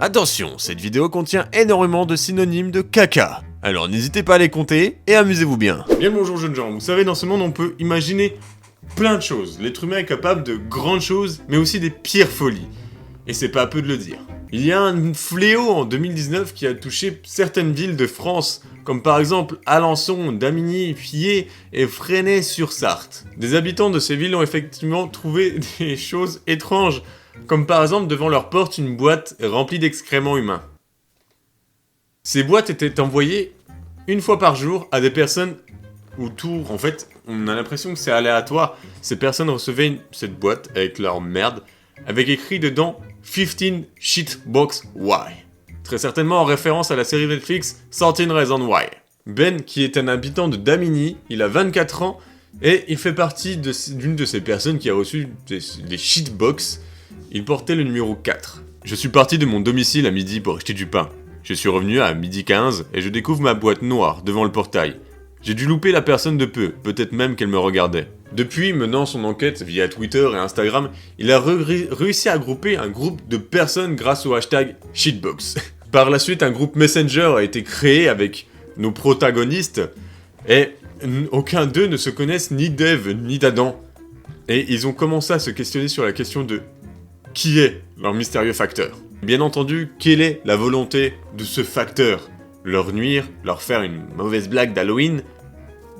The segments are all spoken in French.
Attention, cette vidéo contient énormément de synonymes de caca. Alors n'hésitez pas à les compter et amusez-vous bien. Bien le bonjour jeunes gens, vous savez dans ce monde on peut imaginer plein de choses. L'être humain est capable de grandes choses, mais aussi des pires folies. Et c'est pas peu de le dire. Il y a un fléau en 2019 qui a touché certaines villes de France, comme par exemple Alençon, Damigny, Fier et Fresnay-sur-Sarthe. Des habitants de ces villes ont effectivement trouvé des choses étranges, comme par exemple devant leur porte une boîte remplie d'excréments humains. Ces boîtes étaient envoyées une fois par jour à des personnes autour. En fait, on a l'impression que c'est aléatoire. Ces personnes recevaient cette boîte avec leur merde, avec écrit dedans 15 Shitbox Why. Très certainement en référence à la série Netflix 13 Reasons Why. Ben, qui est un habitant de Damigny, il a 24 ans et il fait partie d'une de ces personnes qui a reçu des shitbox. Il portait le numéro 4. Je suis parti de mon domicile à midi pour acheter du pain. Je suis revenu à midi 15 et je découvre ma boîte noire devant le portail. J'ai dû louper la personne de peu, peut-être même qu'elle me regardait. Depuis, menant son enquête via Twitter et Instagram, il a réussi à grouper un groupe de personnes grâce au hashtag Shitbox. Par la suite, un groupe Messenger a été créé avec nos protagonistes et aucun d'eux ne se connaissent ni d'Eve ni d'Adam. Et ils ont commencé à se questionner sur la question de qui est leur mystérieux facteur. Bien entendu, quelle est la volonté de ce facteur? Leur nuire? Leur faire une mauvaise blague d'Halloween?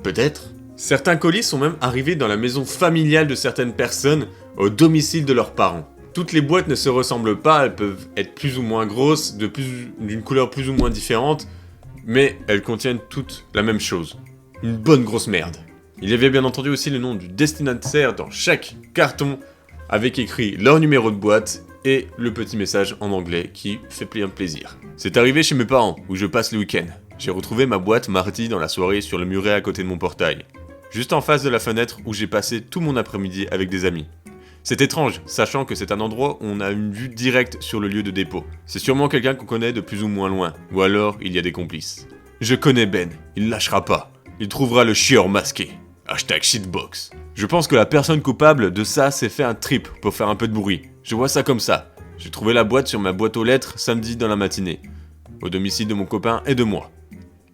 Peut-être. Certains colis sont même arrivés dans la maison familiale de certaines personnes, au domicile de leurs parents. Toutes les boîtes ne se ressemblent pas, elles peuvent être plus ou moins grosses, d'une couleur plus ou moins différente, mais elles contiennent toutes la même chose. Une bonne grosse merde. Il y avait bien entendu aussi le nom du destinataire dans chaque carton, avec écrit leur numéro de boîte et le petit message en anglais qui fait plein de plaisir. C'est arrivé chez mes parents, où je passe le week-end. J'ai retrouvé ma boîte mardi dans la soirée sur le muret à côté de mon portail. Juste en face de la fenêtre où j'ai passé tout mon après-midi avec des amis. C'est étrange, sachant que c'est un endroit où on a une vue directe sur le lieu de dépôt. C'est sûrement quelqu'un qu'on connaît de plus ou moins loin, ou alors il y a des complices. Je connais Ben, il lâchera pas. Il trouvera le chieur masqué. Hashtag shitbox. Je pense que la personne coupable de ça s'est fait un trip pour faire un peu de bruit. Je vois ça comme ça. J'ai trouvé la boîte sur ma boîte aux lettres samedi dans la matinée. Au domicile de mon copain et de moi.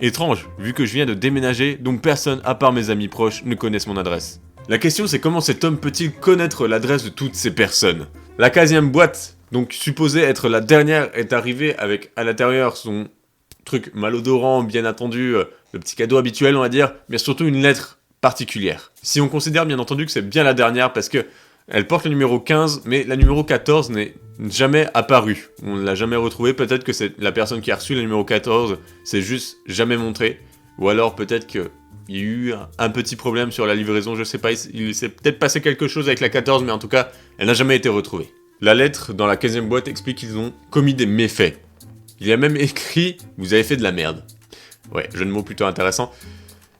Étrange, vu que je viens de déménager, donc personne à part mes amis proches ne connaissent mon adresse. La question c'est comment cet homme peut-il connaître l'adresse de toutes ces personnes? La 15e boîte, donc supposée être la dernière, est arrivée avec à l'intérieur son truc malodorant, bien entendu, le petit cadeau habituel on va dire, mais surtout une lettre particulière. Si on considère bien entendu que c'est bien la dernière parce que elle porte le numéro 15, mais la numéro 14 n'est jamais apparue. On ne l'a jamais retrouvée, peut-être que c'est la personne qui a reçu le numéro 14, c'est juste jamais montré. Ou alors peut-être qu'il y a eu un petit problème sur la livraison, je sais pas, il s'est peut-être passé quelque chose avec la 14, mais en tout cas, elle n'a jamais été retrouvée. La lettre dans la 15e boîte explique qu'ils ont commis des méfaits. Il y a même écrit « Vous avez fait de la merde ». Ouais, jeu de mots plutôt intéressant.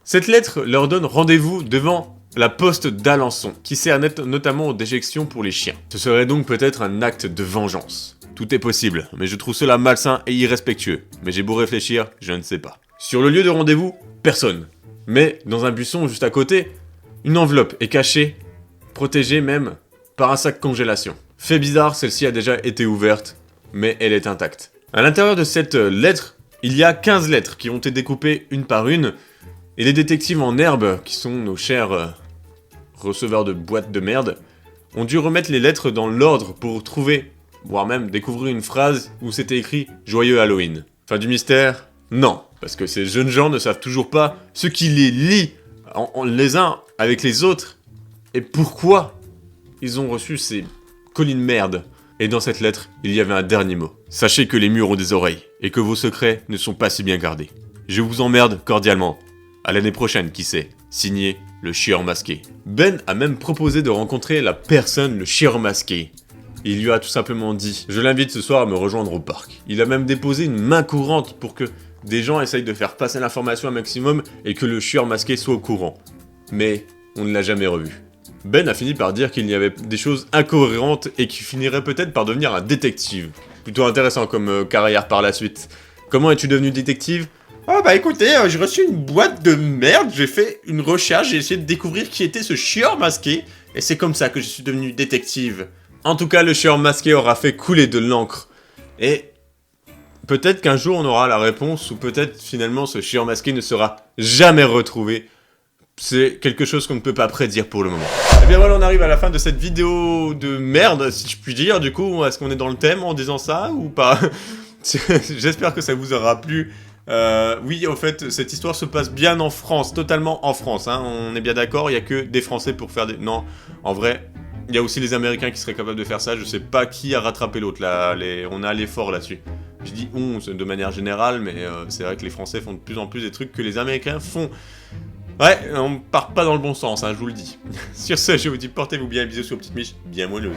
Cette lettre leur donne rendez-vous devant la poste d'Alençon, qui sert notamment aux déjections pour les chiens. Ce serait donc peut-être un acte de vengeance. Tout est possible, mais je trouve cela malsain et irrespectueux. Mais j'ai beau réfléchir, je ne sais pas. Sur le lieu de rendez-vous, personne. Mais dans un buisson juste à côté, une enveloppe est cachée, protégée même, par un sac congélation. Fait bizarre, celle-ci a déjà été ouverte, mais elle est intacte. À l'intérieur de cette lettre, il y a 15 lettres qui ont été découpées une par une, et les détectives en herbe, qui sont nos chers receveurs de boîtes de merde, ont dû remettre les lettres dans l'ordre pour trouver, voire même découvrir une phrase où c'était écrit « Joyeux Halloween ». Fin du mystère? Non, parce que ces jeunes gens ne savent toujours pas ce qui les lie les uns avec les autres, et pourquoi ils ont reçu ces colis de merde. Et dans cette lettre, il y avait un dernier mot. Sachez que les murs ont des oreilles, et que vos secrets ne sont pas si bien gardés. Je vous emmerde cordialement. À l'année prochaine, qui sait. Signé, le chieur masqué. Ben a même proposé de rencontrer la personne, le chieur masqué. Il lui a tout simplement dit « Je l'invite ce soir à me rejoindre au parc ». Il a même déposé une main courante pour que des gens essayent de faire passer l'information un maximum et que le chieur masqué soit au courant. Mais on ne l'a jamais revu. Ben a fini par dire qu'il y avait des choses incohérentes et qu'il finirait peut-être par devenir un détective. Plutôt intéressant comme carrière par la suite. Comment es-tu devenu détective ? Oh bah écoutez, j'ai reçu une boîte de merde, j'ai fait une recherche, j'ai essayé de découvrir qui était ce chieur masqué, et c'est comme ça que je suis devenu détective. En tout cas, le chieur masqué aura fait couler de l'encre. Et peut-être qu'un jour on aura la réponse, ou peut-être finalement ce chieur masqué ne sera jamais retrouvé. C'est quelque chose qu'on ne peut pas prédire pour le moment. Et bien voilà, on arrive à la fin de cette vidéo de merde, si je puis dire. Du coup, est-ce qu'on est dans le thème en disant ça, ou pas? J'espère que ça vous aura plu. Oui, en fait, cette histoire se passe bien en France, totalement en France, hein. On est bien d'accord, il n'y a que des Français pour faire des... Non, en vrai, il y a aussi les Américains qui seraient capables de faire ça. Je sais pas qui a rattrapé l'autre, là. On a l'effort là-dessus. Je dis on de manière générale, mais c'est vrai que les Français font de plus en plus des trucs que les Américains font. Ouais, on part pas dans le bon sens, hein, je vous le dis. Sur ce, je vous dis portez-vous bien, bisous sur Petite Miche, bien moelleux.